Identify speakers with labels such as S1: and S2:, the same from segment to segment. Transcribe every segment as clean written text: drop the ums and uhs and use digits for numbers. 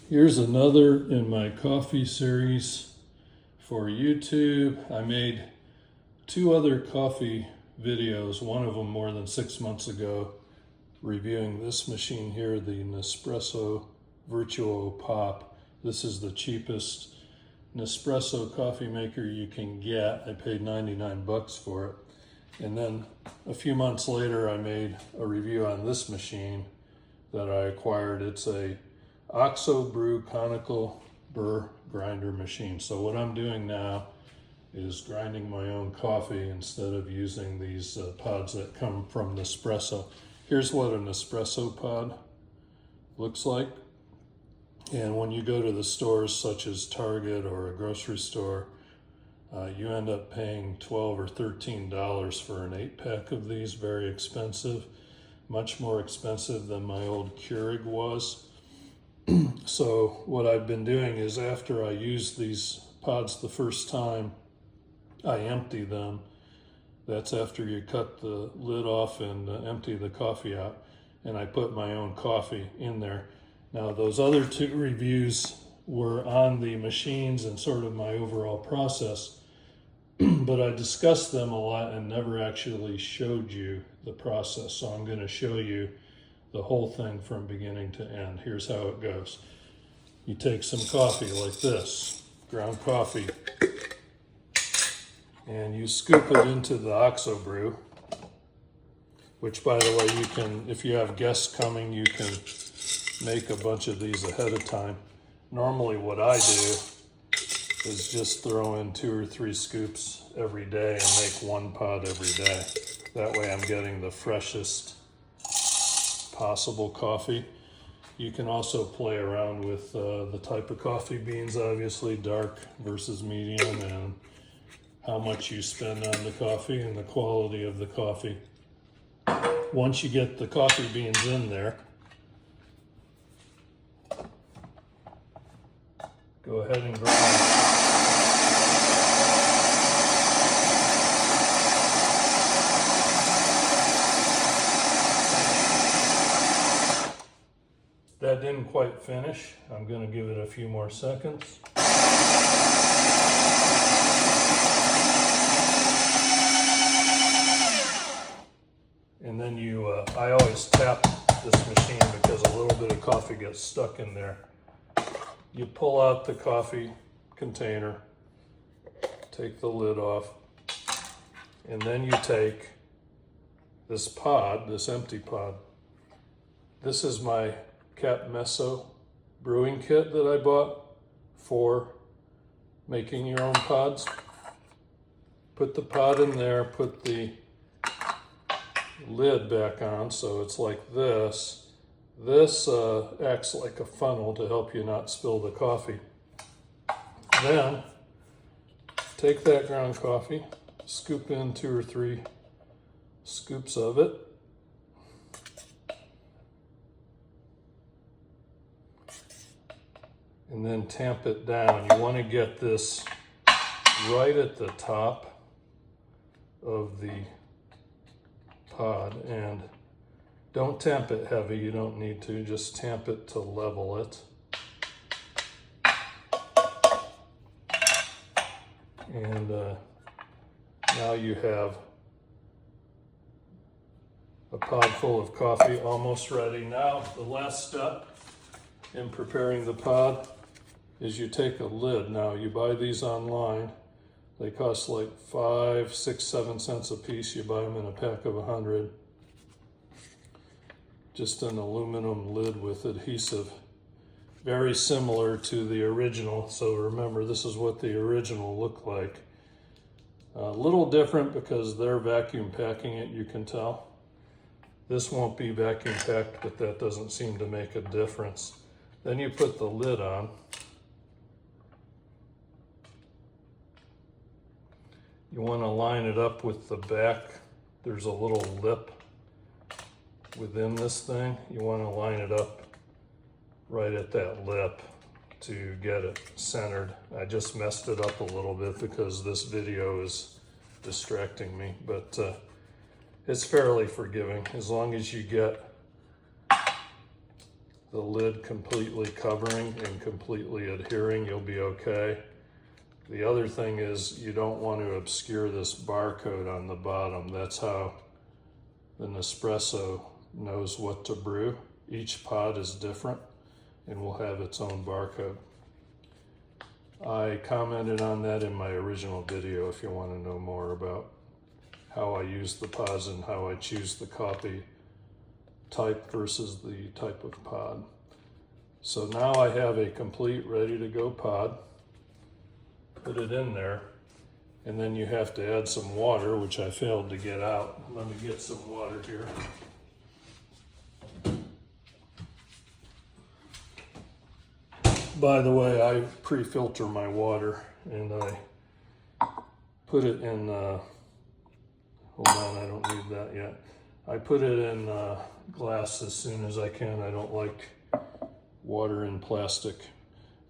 S1: Here's another in my coffee series for YouTube. I made 2 other coffee videos, one of them more than 6 months ago, reviewing this machine here, the Nespresso Vertuo Pop. This is the cheapest Nespresso coffee maker you can get. I paid 99 bucks for it. And then a few months later, I made a review on this machine that I acquired. It's a Brew conical burr grinder machine. So what I'm doing now is grinding my own coffee instead of using these pods that come from Nespresso. Here's what an Nespresso pod looks like. And when you go to the stores such as Target or a grocery store, you end up paying $12 or $13 for an 8-pack of these. Very expensive, much more expensive than my old Keurig was. So what I've been doing is, after I use these pods the first time, I empty them. That's after you cut the lid off and empty the coffee out. And I put my own coffee in there. Now, those other 2 reviews were on the machines and sort of my overall process, but I discussed them a lot and never actually showed you the process. So I'm going to show you the whole thing from beginning to end. Here's how it goes. You take some coffee like this, ground coffee, and you scoop it into the OXO Brew, which, by the way, you can, if you have guests coming, you can make a bunch of these ahead of time. Normally what I do is just throw in 2 or 3 scoops every day and make 1 pod every day. That way I'm getting the freshest possible coffee. You can also play around with the type of coffee beans, obviously, dark versus medium, and how much you spend on the coffee and the quality of the coffee. Once you get the coffee beans in there, go ahead and grind. That didn't quite finish. I'm going to give it a few more seconds. And then I always tap this machine because a little bit of coffee gets stuck in there. You pull out the coffee container, take the lid off, and then you take this pod, this empty pod. This is my Nespresso brewing kit that I bought for making your own pods. Put the pod in there, put the lid back on so it's like this. This acts like a funnel to help you not spill the coffee. Then take that ground coffee, scoop in 2 or 3 scoops of it. And then tamp it down. You want to get this right at the top of the pod, and don't tamp it heavy, you don't need to, just tamp it to level it. And now you have a pod full of coffee almost ready. Now the last step in preparing the pod is you take a lid. Now you buy these online. They cost like 5, 6, 7 cents a piece. You buy them in a pack of 100. Just an aluminum lid with adhesive. Very similar to the original. So remember, this is what the original looked like. A little different because they're vacuum packing it, you can tell. This won't be vacuum packed, but that doesn't seem to make a difference. Then you put the lid on. You want to line it up with the back. There's a little lip within this thing. You want to line it up right at that lip to get it centered. I just messed it up a little bit because this video is distracting me, but it's fairly forgiving as long as you get the lid completely covering and completely adhering, you'll be okay. The other thing is you don't want to obscure this barcode on the bottom. That's how the Nespresso knows what to brew. Each pod is different and will have its own barcode. I commented on that in my original video if you want to know more about how I use the pods and how I choose the coffee type versus the type of pod. So now I have a complete ready to go pod. Put it in there, and then you have to add some water, which I failed to get out. Let me get some water here. By the way, I pre-filter my water, and I put it in, hold on, I don't need that yet. I put it in glass as soon as I can. I don't like water in plastic.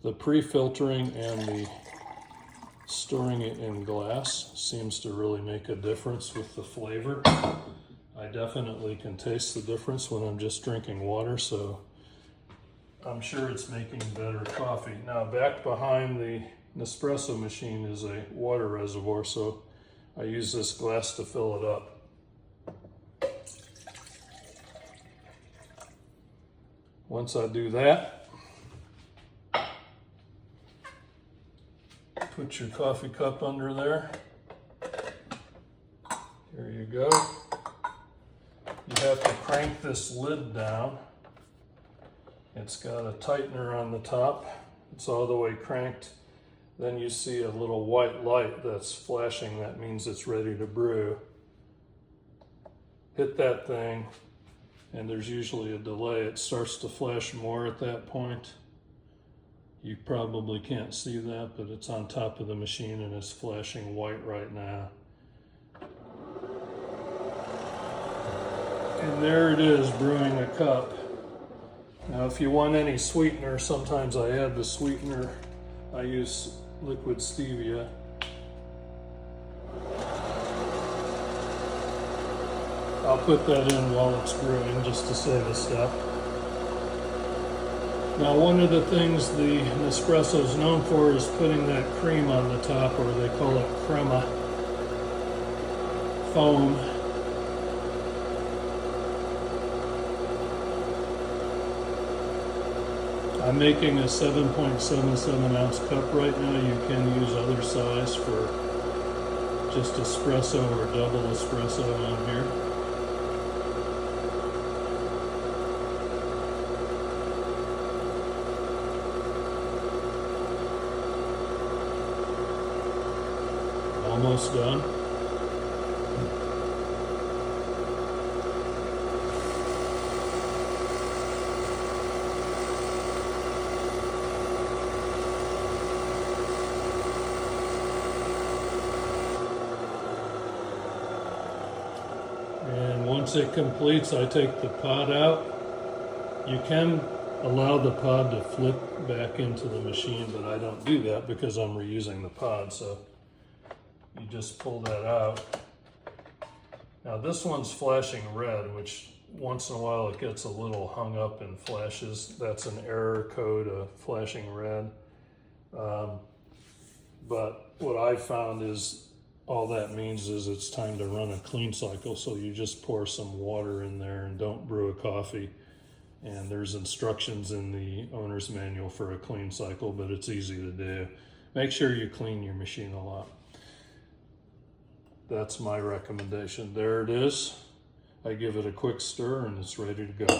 S1: The pre-filtering and the storing it in glass seems to really make a difference with the flavor. I definitely can taste the difference when I'm just drinking water, so I'm sure it's making better coffee. Now, back behind the Nespresso machine is a water reservoir, so I use this glass to fill it up. Once I do that, put your coffee cup under there. Here you go. You have to crank this lid down. It's got a tightener on the top. It's all the way cranked. Then you see a little white light that's flashing. That means it's ready to brew. Hit that thing, and there's usually a delay. It starts to flash more at that point. You probably can't see that, but it's on top of the machine and it's flashing white right now. And there it is, brewing a cup. Now, if you want any sweetener, sometimes I add the sweetener. I use liquid stevia. I'll put that in while it's brewing just to save a step. Now, one of the things the Nespresso is known for is putting that cream on the top, or they call it crema foam. I'm making a 7.77 ounce cup right now. You can use other size for just espresso or double espresso on here. Almost done. And once it completes, I take the pod out. You can allow the pod to flip back into the machine, but I don't do that because I'm reusing the pod, so you just pull that out. Now this one's flashing red, which once in a while it gets a little hung up and flashes. That's an error code of flashing red. But what I found is all that means is it's time to run a clean cycle. So you just pour some water in there and don't brew a coffee. And there's instructions in the owner's manual for a clean cycle, but it's easy to do. Make sure you clean your machine a lot. That's my recommendation. There it is. I give it a quick stir and it's ready to go.